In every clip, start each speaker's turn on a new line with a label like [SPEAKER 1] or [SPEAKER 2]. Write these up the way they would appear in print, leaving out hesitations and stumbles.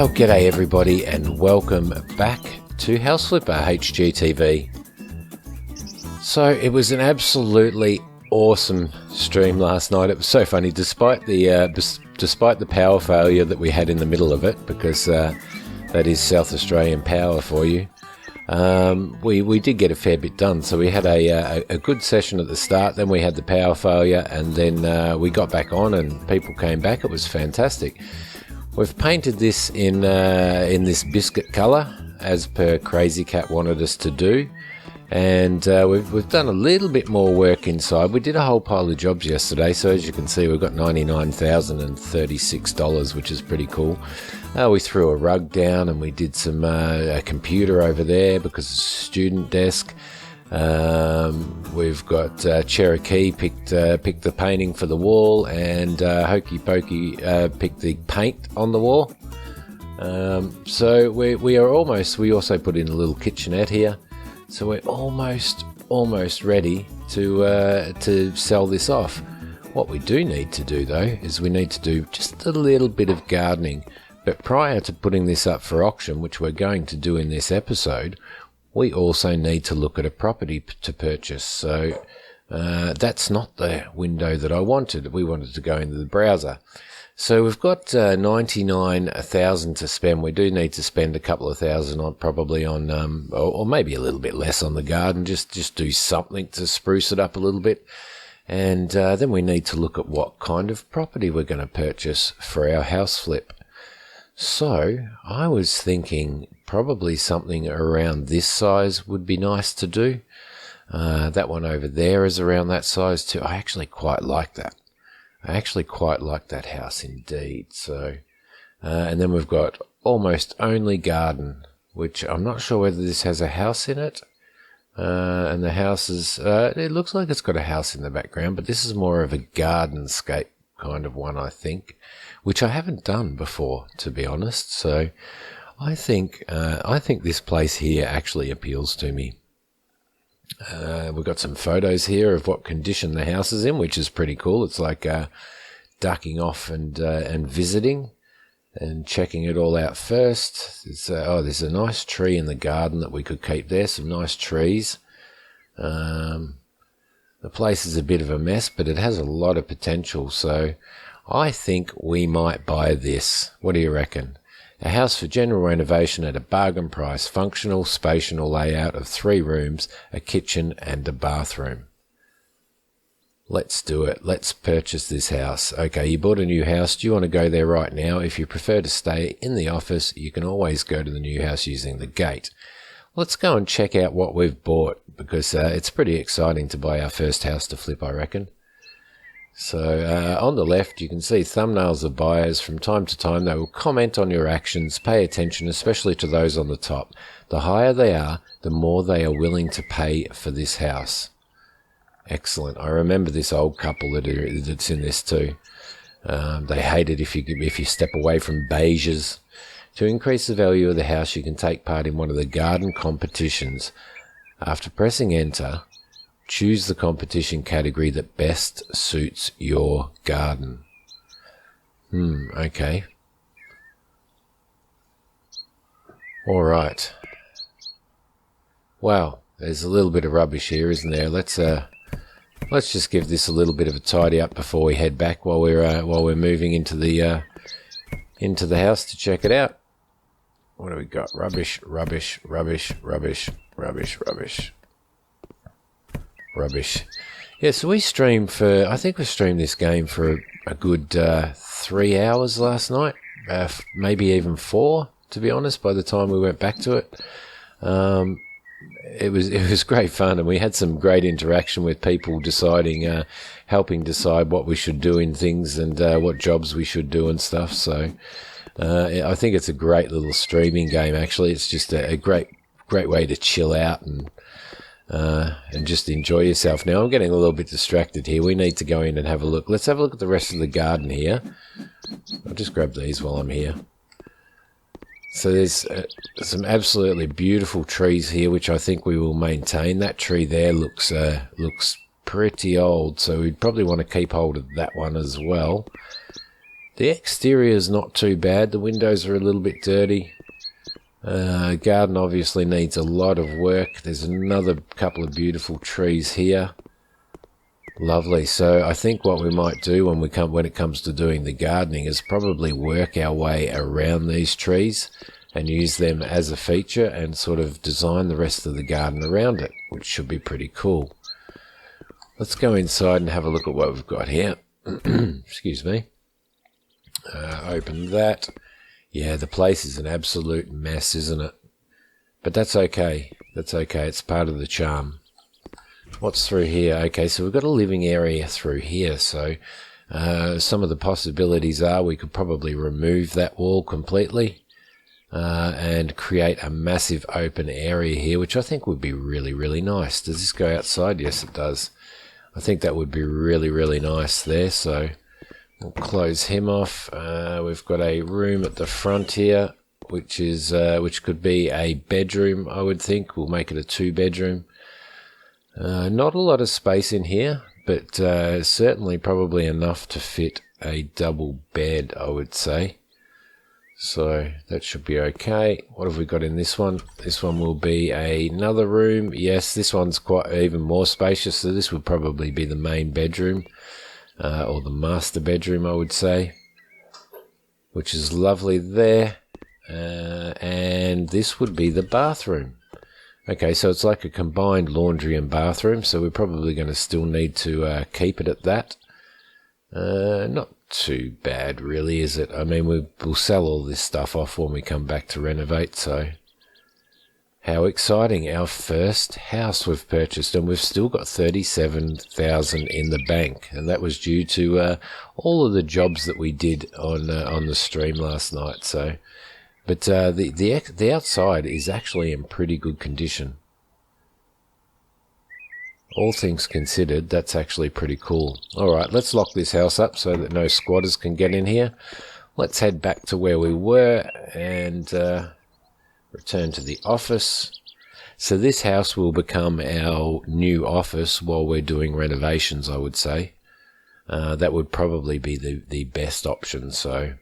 [SPEAKER 1] Well, g'day everybody and welcome back to House Flipper HGTV. So it was an absolutely awesome stream last night. It was so funny despite the power failure that we had in the middle of it, because that is South Australian power for you. We did get a fair bit done. So we had a good session at the start, then we had the power failure, and then we got back on and people came back. It was fantastic. We've painted this in this biscuit colour, as per Crazy Cat wanted us to do, and we've done a little bit more work inside. We did a whole pile of jobs yesterday, so as you can see, we've got $99,036, which is pretty cool. We threw a rug down, and we did some a computer over there because it's a student desk. We've got Cherokee picked the painting for the wall, and Hokey Pokey picked the paint on the wall. So we are almost. We also put in a little kitchenette here, so we're almost ready to sell this off. What we do need to do though is we need to do just a little bit of gardening. But prior to putting this up for auction, which we're going to do in this episode, we also need to look at a property to purchase. So that's not the window that I wanted. We wanted to go into the browser. So we've got 99,000 to spend. We do need to spend a couple of thousand on probably on, or maybe a little bit less on the garden. Just do something to spruce it up a little bit. And then we need to look at what kind of property we're going to purchase for our house flip. So I was thinking probably something around this size would be nice to do. That one over there is around that size too. I actually quite like that. I actually quite like that house indeed. So, and then we've got almost only garden, which I'm not sure whether this has a house in it. And the house is, it looks like it's got a house in the background, but this is more of a gardenscape kind of one, I think, which I haven't done before, to be honest. So I think this place here actually appeals to me. We've got some photos here of what condition the house is in, which is pretty cool. It's like ducking off and visiting and checking it all out first. There's a nice tree in the garden that we could keep there. Some nice trees. The place is a bit of a mess, but it has a lot of potential. So I think we might buy this. What do you reckon? A house for general renovation at a bargain price, functional, spatial layout of 3 rooms, a kitchen and a bathroom. Let's do it. Let's purchase this house. Okay, you bought a new house. Do you want to go there right now? If you prefer to stay in the office, you can always go to the new house using the gate. Let's go and check out what we've bought, because it's pretty exciting to buy our first house to flip, I reckon. So on the left, you can see thumbnails of buyers. From time to time, they will comment on your actions. Pay attention, especially to those on the top. The higher they are, the more they are willing to pay for this house. Excellent. I remember this old couple that's in this too. They hate it if you step away from beiges. To increase the value of the house, you can take part in one of the garden competitions. After pressing enter, choose the competition category that best suits your garden. Okay. All right. Wow, there's a little bit of rubbish here, isn't there? Let's just give this a little bit of a tidy up before we head back while we're moving into the house to check it out. What do we got? Rubbish. Yeah, so we streamed I think we streamed this game for a good 3 hours last night, maybe even 4, to be honest, by the time we went back to it. It was great fun, and we had some great interaction with people helping decide what we should do in things and what jobs we should do and stuff. So I think it's a great little streaming game, actually. It's just a great way to chill out and just enjoy yourself. Now, I'm getting a little bit distracted here. We need to go in and have a look. Let's have a look at the rest of the garden here. I'll just grab these while I'm here. So there's some absolutely beautiful trees here, which I think we will maintain. That tree there looks pretty old, so we'd probably want to keep hold of that one as well. The exterior is not too bad. The windows are a little bit dirty. Garden obviously needs a lot of work. There's another couple of beautiful trees here. Lovely. So I think what we might do when it comes to doing the gardening is probably work our way around these trees and use them as a feature and sort of design the rest of the garden around it, which should be pretty cool. Let's go inside and have a look at what we've got here. Excuse me. Open that. Yeah, the place is an absolute mess, isn't it? But that's okay. That's okay. It's part of the charm. What's through here? Okay, so we've got a living area through here. So some of the possibilities are we could probably remove that wall completely and create a massive open area here, which I think would be really, really nice. Does this go outside? Yes, it does. I think that would be really, really nice there. So we'll close him off. We've got a room at the front here, which could be a bedroom, I would think. We'll make it a 2-bedroom. Not a lot of space in here, but certainly probably enough to fit a double bed, I would say. So that should be okay. What have we got in this one? This one will be another room. Yes, this one's quite even more spacious, so this would probably be the main bedroom. Or the master bedroom, I would say, which is lovely there. And this would be the bathroom. Okay, so it's like a combined laundry and bathroom, so we're probably going to still need to keep it at that. Not too bad, really, is it? I mean, we'll sell all this stuff off when we come back to renovate, so... How exciting. Our first house we've purchased, and we've still got $37,000 in the bank, and that was due to all of the jobs that we did on the stream last night. So, but the outside is actually in pretty good condition. All things considered, that's actually pretty cool. All right, let's lock this house up so that no squatters can get in here. Let's head back to where we were and return to the office. So this house will become our new office while we're doing renovations, I would say. That would probably be the best option. So,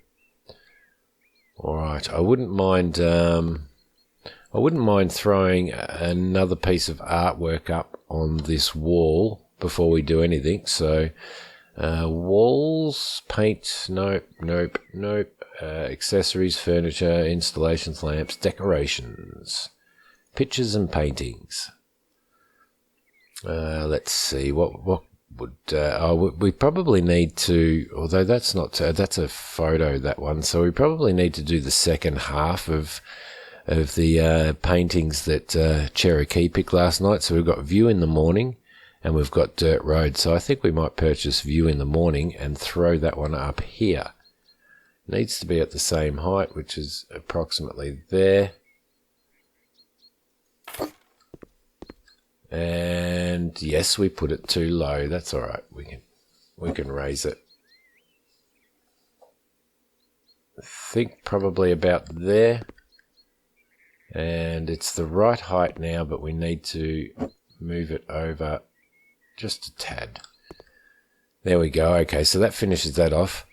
[SPEAKER 1] all right, I wouldn't mind throwing another piece of artwork up on this wall before we do anything. So, walls, paint, nope. Accessories, furniture, installations, lamps, decorations, pictures and paintings. Let's see, what would we probably need to, although that's a photo, that one, so we probably need to do the second half of the paintings that Cherokee picked last night. So we've got View in the Morning and we've got Dirt Road, so I think we might purchase View in the Morning and throw that one up here. Needs to be at the same height, which is approximately there. And yes, we put it too low. That's all right. We can raise it. I think probably about there. And it's the right height now, but we need to move it over just a tad. There we go. Okay, so that finishes that off.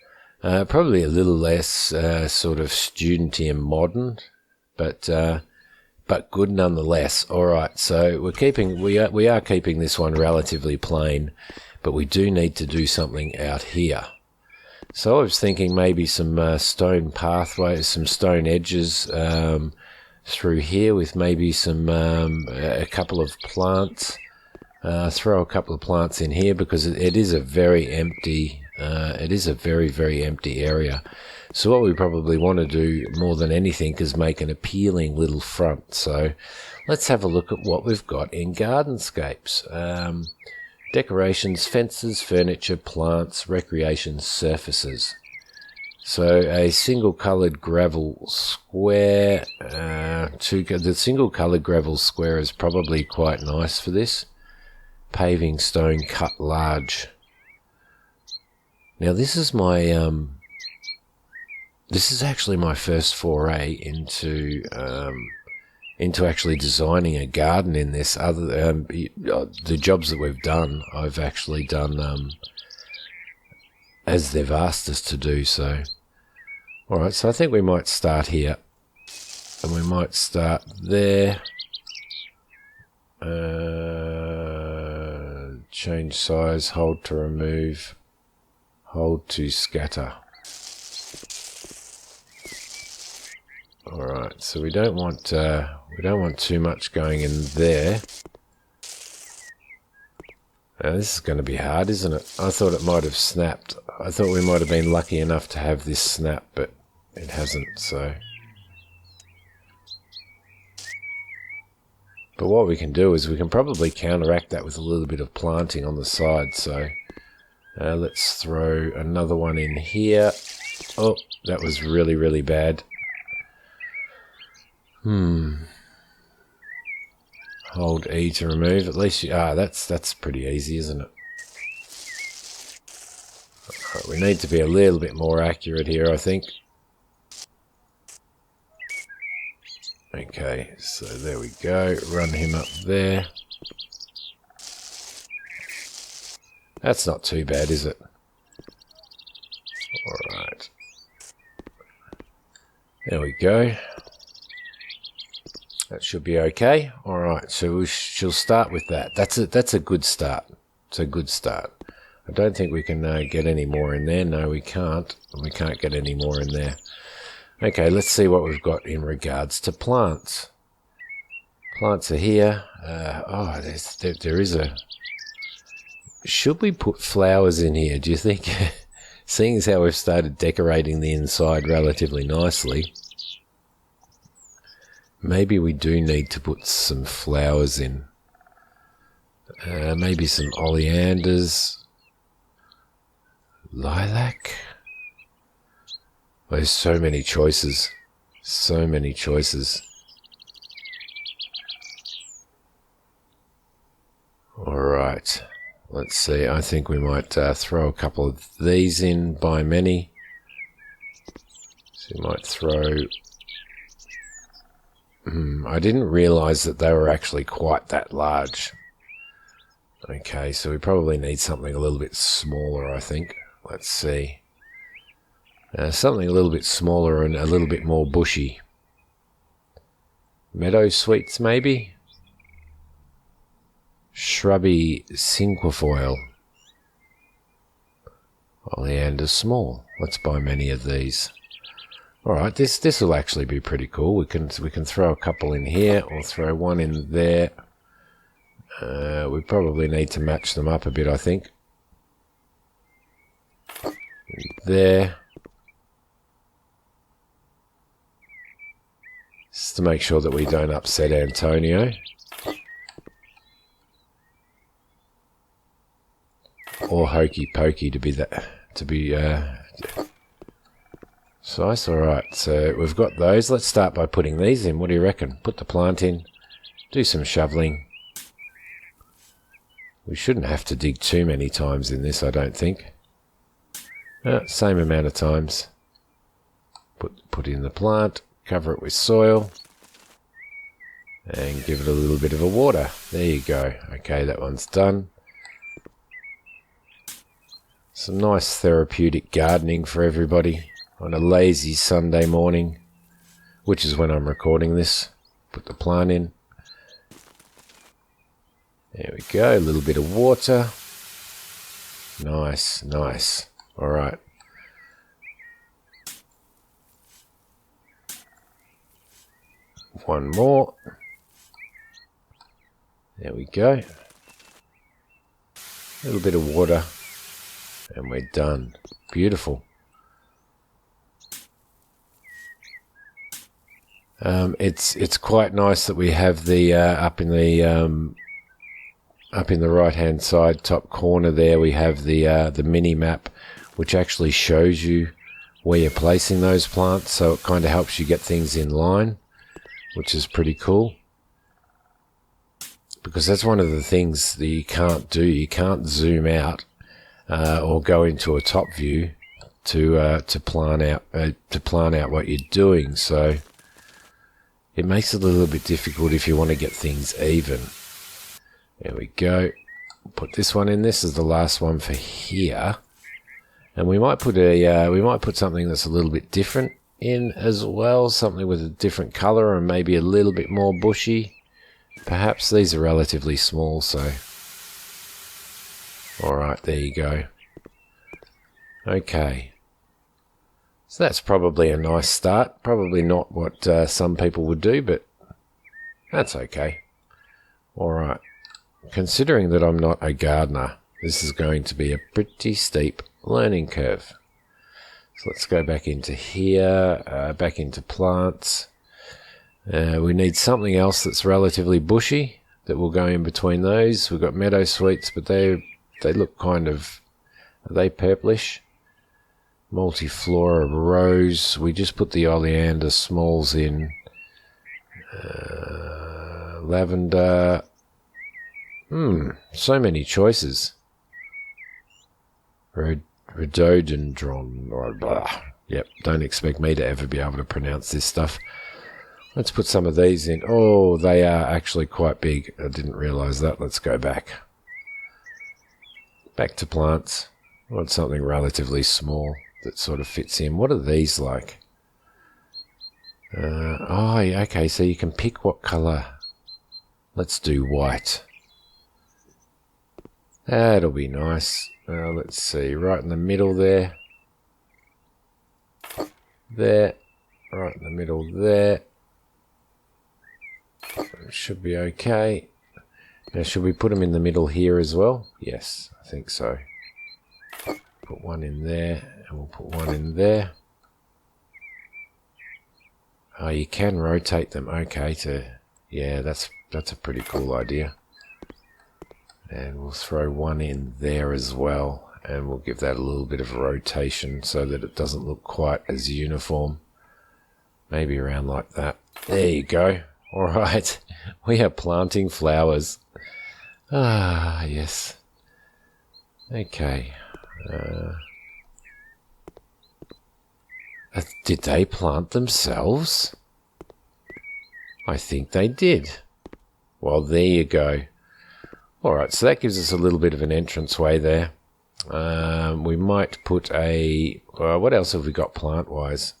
[SPEAKER 1] Probably a little less sort of studenty and modern, but good nonetheless. All right, so we are keeping this one relatively plain, but we do need to do something out here. So I was thinking maybe some stone pathways, some stone edges through here with maybe some a couple of plants. Throw a couple of plants in here because it is a very empty. It is a very, very empty area. So what we probably want to do more than anything is make an appealing little front. So let's have a look at what we've got in Gardenscapes. Decorations, fences, furniture, plants, recreation surfaces. So a single coloured gravel square. The single coloured gravel square is probably quite nice for this. Paving stone cut large. Now this is my this is actually my first foray into actually designing a garden in this. Other the jobs that we've done, I've actually done as they've asked us to do so. Alright, so I think we might start here. And we might start there. Change size, hold to remove, hold to scatter. Alright, so we don't want too much going in there. Now this is going to be hard, isn't it? I thought it might have snapped. I thought we might have been lucky enough to have this snap, but it hasn't, so. But what we can do is we can probably counteract that with a little bit of planting on the side, so let's throw another one in here. Oh, that was really, really bad. Hold E to remove. At least that's pretty easy, isn't it? Right, we need to be a little bit more accurate here, I think. Okay, so there we go. Run him up there. That's not too bad, is it? Alright. There we go. That should be okay. Alright, so she'll start with that. That's a good start. It's a good start. I don't think we can get any more in there. No, we can't. We can't get any more in there. Okay, let's see what we've got in regards to plants. Plants are here. There is a... Should we put flowers in here, do you think? Seeing as how we've started decorating the inside relatively nicely, maybe we do need to put some flowers in. Maybe some oleanders. Lilac. There's so many choices. So many choices. Alright. Let's see. I think we might throw a couple of these in by many. So we might throw... I didn't realise that they were actually quite that large. Okay, so we probably need something a little bit smaller, I think. Let's see. Something a little bit smaller and a little bit more bushy. Meadow sweets, maybe? Shrubby cinquefoil. Oleander small. Let's buy many of these. Alright, this will actually be pretty cool. We can throw a couple in here, or throw one in there. We probably need to match them up a bit, I think. There. Just to make sure that we don't upset Antonio. Or Hokey Pokey to be size. Alright, so we've got those. Let's start by putting these in. What do you reckon? Put the plant in. Do some shoveling. We shouldn't have to dig too many times in this, I don't think. Same amount of times. Put in the plant. Cover it with soil and give it a little bit of a water. There you go. Okay, that one's done. Some nice therapeutic gardening for everybody on a lazy Sunday morning, which is when I'm recording this. Put the plant in. There we go. A little bit of water. Nice, nice. All right. One more. There we go. A little bit of water. And we're done. Beautiful. It's quite nice that we have the up in the right hand side top corner there we have the mini map, which actually shows you where you're placing those plants, so it kind of helps you get things in line, which is pretty cool. Because that's one of the things that you can't do. You can't zoom out or go into a top view to plan out what you're doing. So it makes it a little bit difficult if you want to get things even. There we go. Put this one in. This is the last one for here. And we might put something that's a little bit different in as well, something with a different color and maybe a little bit more bushy. Perhaps these are relatively small, so all right, there you go. Okay, so that's probably a nice start. Probably not what some people would do, but that's okay. All right, considering that I'm not a gardener, this is going to be a pretty steep learning curve. So let's go back into here, back into plants. We need something else that's relatively bushy that will go in between those. We've got meadow sweets, but they look kind of, are they purplish? Multiflora rose. We just put the oleander smalls in. Lavender. So many choices. Rhododendron. Or blah. Yep, don't expect me to ever be able to pronounce this stuff. Let's put some of these in. Oh, they are actually quite big. I didn't realise that. Let's go back. Back to plants. I want something relatively small that sort of fits in. What are these like? Okay, so you can pick what colour. Let's do white. That'll be nice. Let's see, right in the middle there. There. Right in the middle there. Should be okay. Now, should we put them in the middle here as well? Yes, I think so. Put one in there, and we'll put one in there. Oh, you can rotate them. Okay, yeah, that's a pretty cool idea. And we'll throw one in there as well, and we'll give that a little bit of a rotation so that it doesn't look quite as uniform. Maybe around like that. There you go. All right, we are planting flowers. Ah, yes. Okay. Did they plant themselves? I think they did. Well, there you go. All right, so that gives us a little bit of an entranceway there. We might put a... what else have we got plant-wise?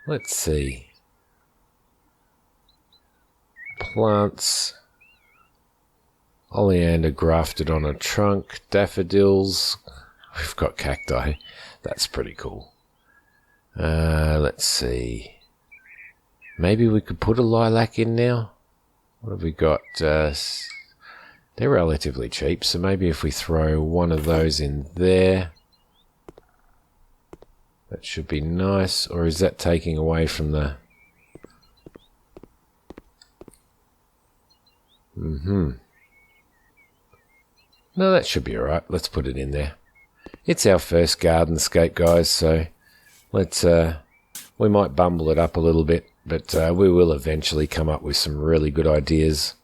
[SPEAKER 1] Let's see. Plants. Oleander grafted on a trunk. Daffodils. We've got cacti. That's pretty cool. Let's see. Maybe we could put a lilac in now. What have we got? They're relatively cheap, so maybe if we throw one of those in there, that should be nice. Or is that taking away from the... No, that should be alright. Let's put it in there. It's our first gardenscape, guys, so let's... we might bumble it up a little bit, but we will eventually come up with some really good ideas.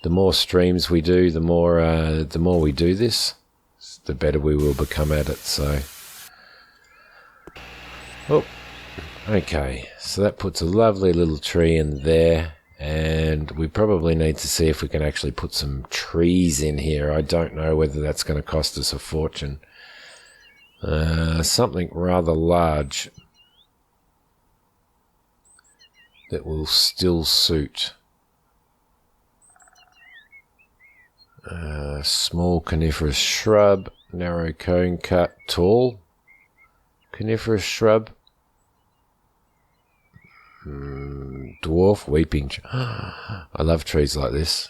[SPEAKER 1] The more streams we do, the more we do this, the better we will become at it. So, okay, so that puts a lovely little tree in there, and we probably need to see if we can actually put some trees in here. I don't know whether that's going to cost us a fortune. Something rather large that will still suit. Small coniferous shrub, narrow cone cut, tall coniferous shrub, dwarf weeping. I love trees like this.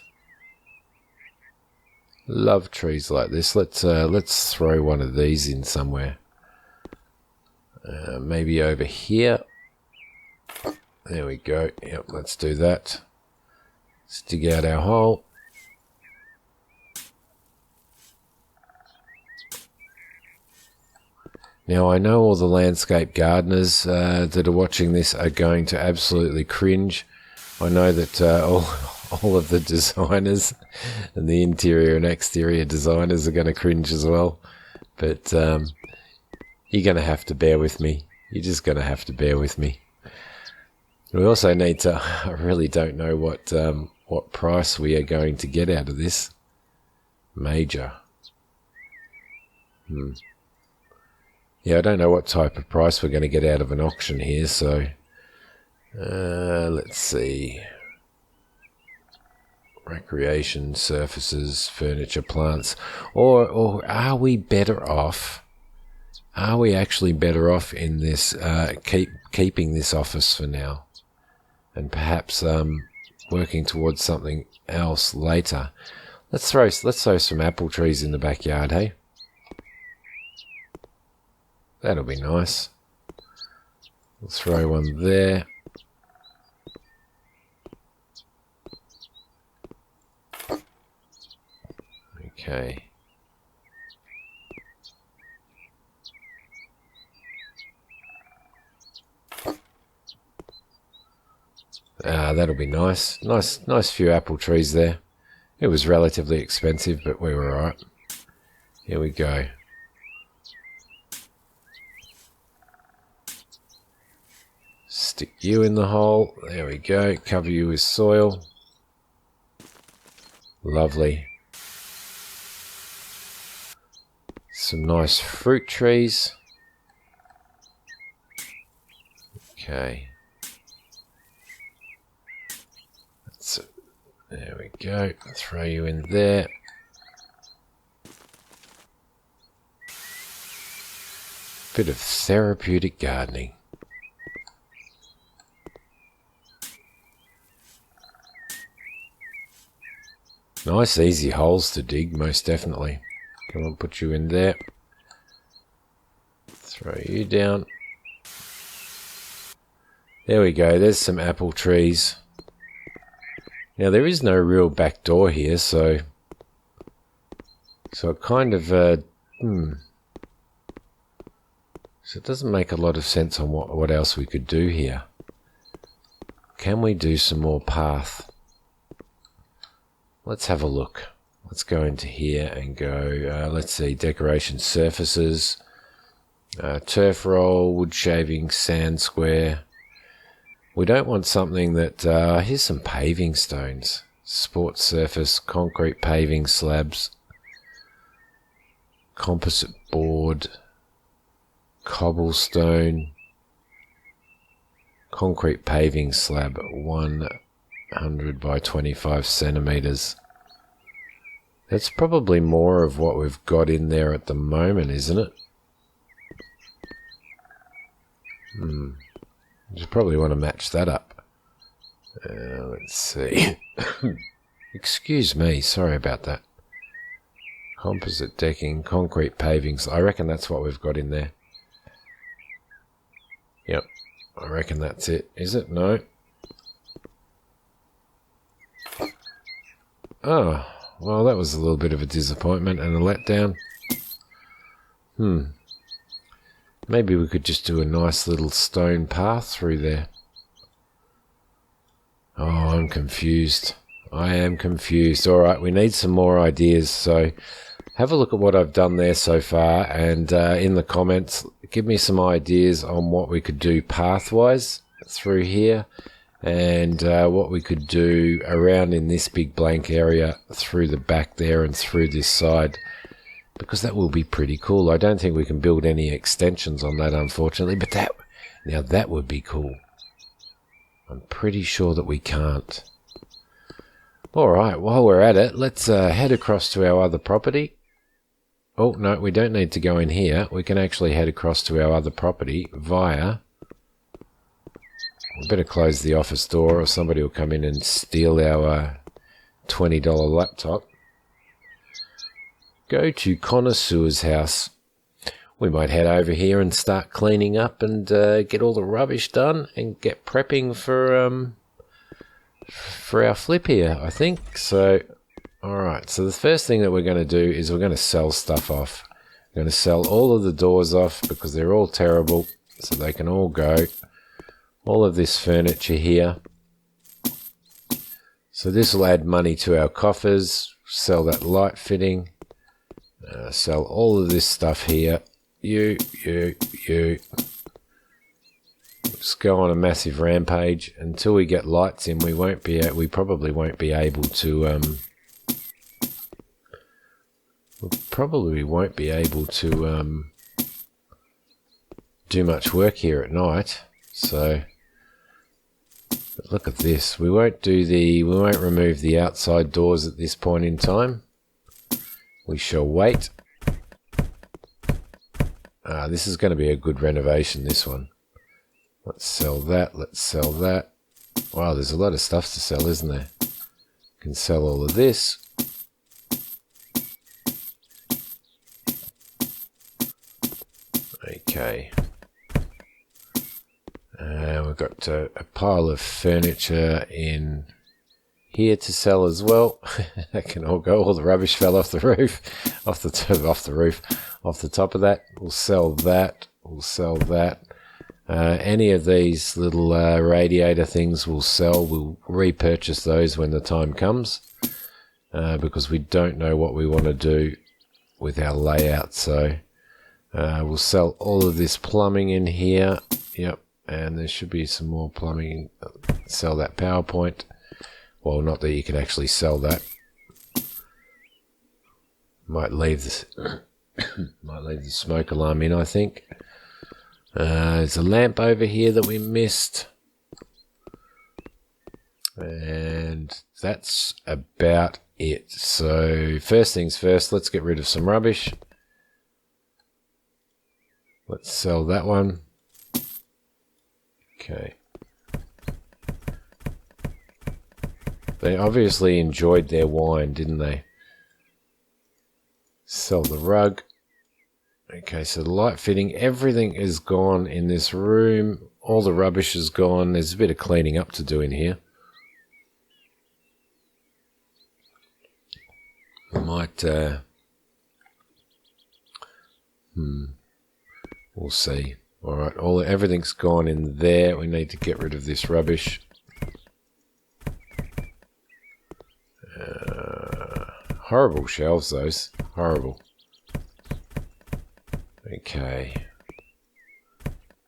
[SPEAKER 1] Love trees like this. Let's throw one of these in somewhere. Maybe over here. There we go. Yep, let's do that. Let's dig out our hole. Now, I know all the landscape gardeners that are watching this are going to absolutely cringe. I know that all of the designers and the interior and exterior designers are going to cringe as well. But you're going to have to bear with me. You're just going to have to bear with me. We also need to... I really don't know what price we are going to get out of this. Major. Yeah, I don't know what type of price we're going to get out of an auction here, so let's see. Recreation, surfaces, furniture, plants. Or are we better off? Are we actually better off in this, keeping this office for now? And perhaps working towards something else later. Let's throw some apple trees in the backyard, hey? That'll be nice. We'll throw one there. Okay. That'll be nice. Nice few apple trees there. It was relatively expensive, but we were alright. Here we go. Stick you in the hole. There we go. Cover you with soil. Lovely. Some nice fruit trees. Okay. That's it. There we go. Throw you in there. Bit of therapeutic gardening. Nice easy holes to dig, most definitely. Come on, put you in there. Throw you down. There we go, there's some apple trees. Now there is no real back door here, so it kind of, so it doesn't make a lot of sense on what else we could do here. Can we do some more path? Let's have a look. Let's go into here and go, let's see, decoration surfaces, turf roll, wood shaving, sand square. We don't want something that, here's some paving stones, sports surface, concrete paving slabs, composite board, cobblestone, concrete paving slab, 100 by 25 centimeters. That's probably more of what we've got in there at the moment, isn't it? You probably want to match that up. Let's see. Excuse me, sorry about that. Composite decking, concrete pavings. I reckon that's what we've got in there. Yep, I reckon that's it. Is it? No. Oh, well, that was a little bit of a disappointment and a letdown. Maybe we could just do a nice little stone path through there. Oh, I'm confused. I am confused. All right, we need some more ideas. So have a look at what I've done there so far, and in the comments, give me some ideas on what we could do pathwise through here, and what we could do around in this big blank area through the back there and through this side, because that will be pretty cool. I don't think we can build any extensions on that, unfortunately, but that would be cool. I'm pretty sure that we can't. Alright, while we're at it, let's head across to our other property. Oh, no, we don't need to go in here. We can actually head across to our other property via... We better close the office door or somebody will come in and steal our $20 laptop. Go to Connoisseur's house. We might head over here and start cleaning up and get all the rubbish done and get prepping for our flip here, I think. So, alright, so the first thing that we're going to do is we're going to sell stuff off. We're going to sell all of the doors off because they're all terrible, so they can all go. All of this furniture here. So this will add money to our coffers. Sell that light fitting. Sell all of this stuff here. You. Just go on a massive rampage until we get lights in. We probably won't be able to. do much work here at night, so but look at this. We won't remove the outside doors at this point in time. We shall wait. This is going to be a good renovation, this one. Let's sell that, let's sell that. Wow, there's a lot of stuff to sell, isn't there? Can sell all of this. Okay. We've got a pile of furniture in here to sell as well. That can all go. All the rubbish fell off the roof, off the top of that. We'll sell that. We'll sell that. Any of these little radiator things we'll sell. We'll repurchase those when the time comes, because we don't know what we want to do with our layout. So we'll sell all of this plumbing in here. Yep, and there should be some more plumbing. Sell that PowerPoint. Well, not that you can actually sell that. Might leave this. Might leave the smoke alarm in, I think. There's a lamp over here that we missed. And that's about it. So first things first, let's get rid of some rubbish. Let's sell that one. Okay. They obviously enjoyed their wine, didn't they? Sell the rug. Okay, so the light fitting, everything is gone in this room. All the rubbish is gone. There's a bit of cleaning up to do in here. I might, we'll see. All right, everything's gone in there. We need to get rid of this rubbish. Horrible shelves, those. Horrible. Okay.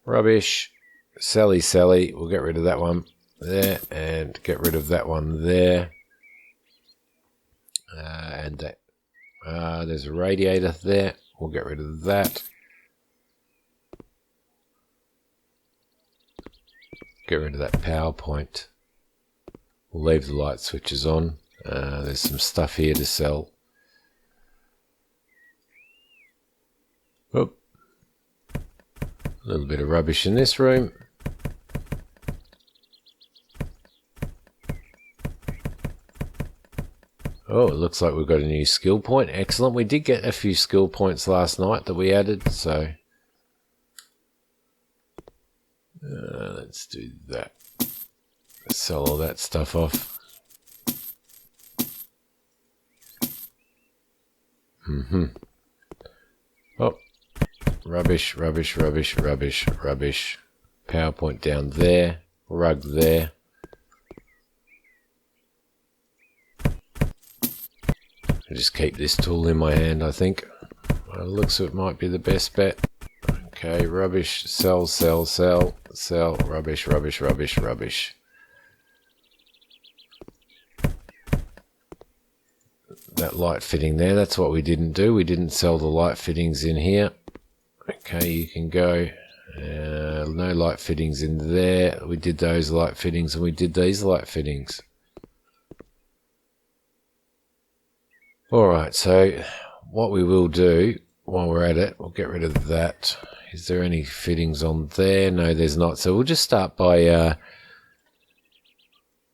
[SPEAKER 1] Rubbish. Sally. We'll get rid of that one there and get rid of that one there. And that. There's a radiator there. We'll get rid of that. Get rid of that PowerPoint. We'll leave the light switches on. There's some stuff here to sell. Oh, a little bit of rubbish in this room. Oh, it looks like we've got a new skill point. Excellent. We did get a few skill points last night that we added, so let's do that. Let's sell all that stuff off. Oh, rubbish. PowerPoint down there. Rug there. I'll just keep this tool in my hand, I think. Well, it looks like it might be the best bet. Okay, rubbish. Sell. Rubbish. That light fitting there, that's what we didn't do. We didn't sell the light fittings in here. Okay, you can go. No light fittings in there. We did those light fittings and we did these light fittings. Alright, so what we will do while we're at it, we'll get rid of that. Is there any fittings on there? No, there's not. So we'll just start by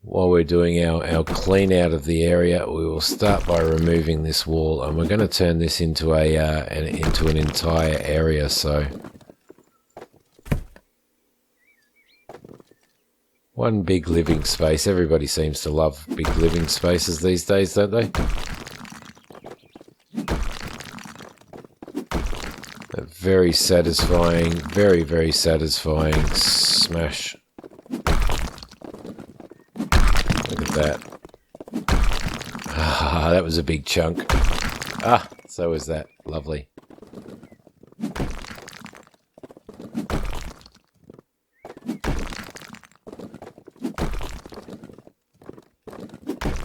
[SPEAKER 1] while we're doing our clean out of the area, we will start by removing this wall, and we're going to turn this into an entire area. So one big living space. Everybody seems to love big living spaces these days, don't they? A very satisfying, very satisfying smash. Look at that. Ah, that was a big chunk. Ah, so was that. Lovely.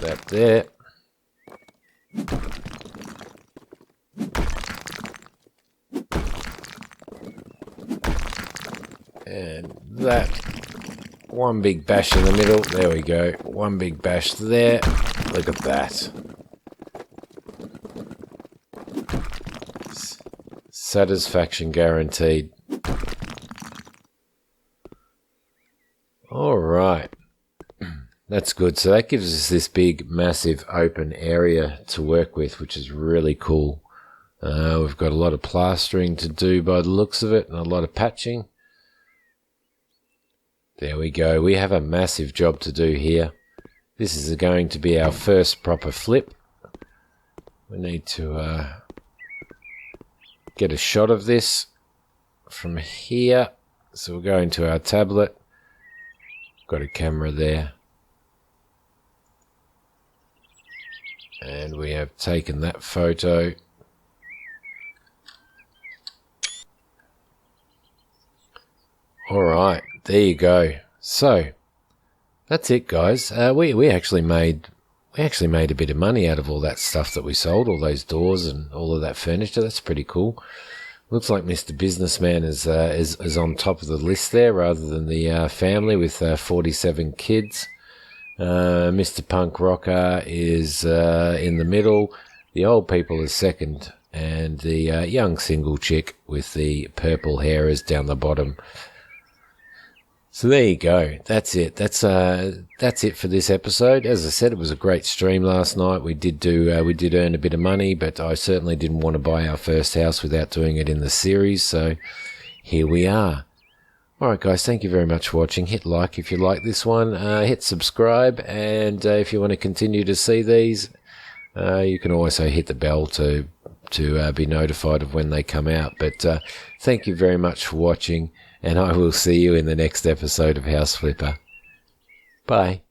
[SPEAKER 1] That there. And that. One big bash in the middle. There we go. One big bash there. Look at that. Satisfaction guaranteed. Alright. That's good. So that gives us this big, massive, open area to work with, which is really cool. We've got a lot of plastering to do by the looks of it, and a lot of patching. There we go. We have a massive job to do here. This is going to be our first proper flip. We need to get a shot of this from here. So we'll go into our tablet. Got a camera there. And we have taken that photo. Alright, there you go. So, that's it guys. We actually made a bit of money out of all that stuff that we sold, all those doors and all of that furniture. That's pretty cool. Looks like Mr. Businessman is on top of the list there, rather than the family with 47 kids. Mr. Punk Rocker is in the middle. The old people is second, and the young single chick with the purple hair is down the bottom. So there you go. That's it. That's it for this episode. As I said, it was a great stream last night. We did earn a bit of money, but I certainly didn't want to buy our first house without doing it in the series. So here we are. All right, guys. Thank you very much for watching. Hit like if you like this one. Hit subscribe, and if you want to continue to see these, you can also hit the bell to be notified of when they come out. But thank you very much for watching. And I will see you in the next episode of House Flipper. Bye.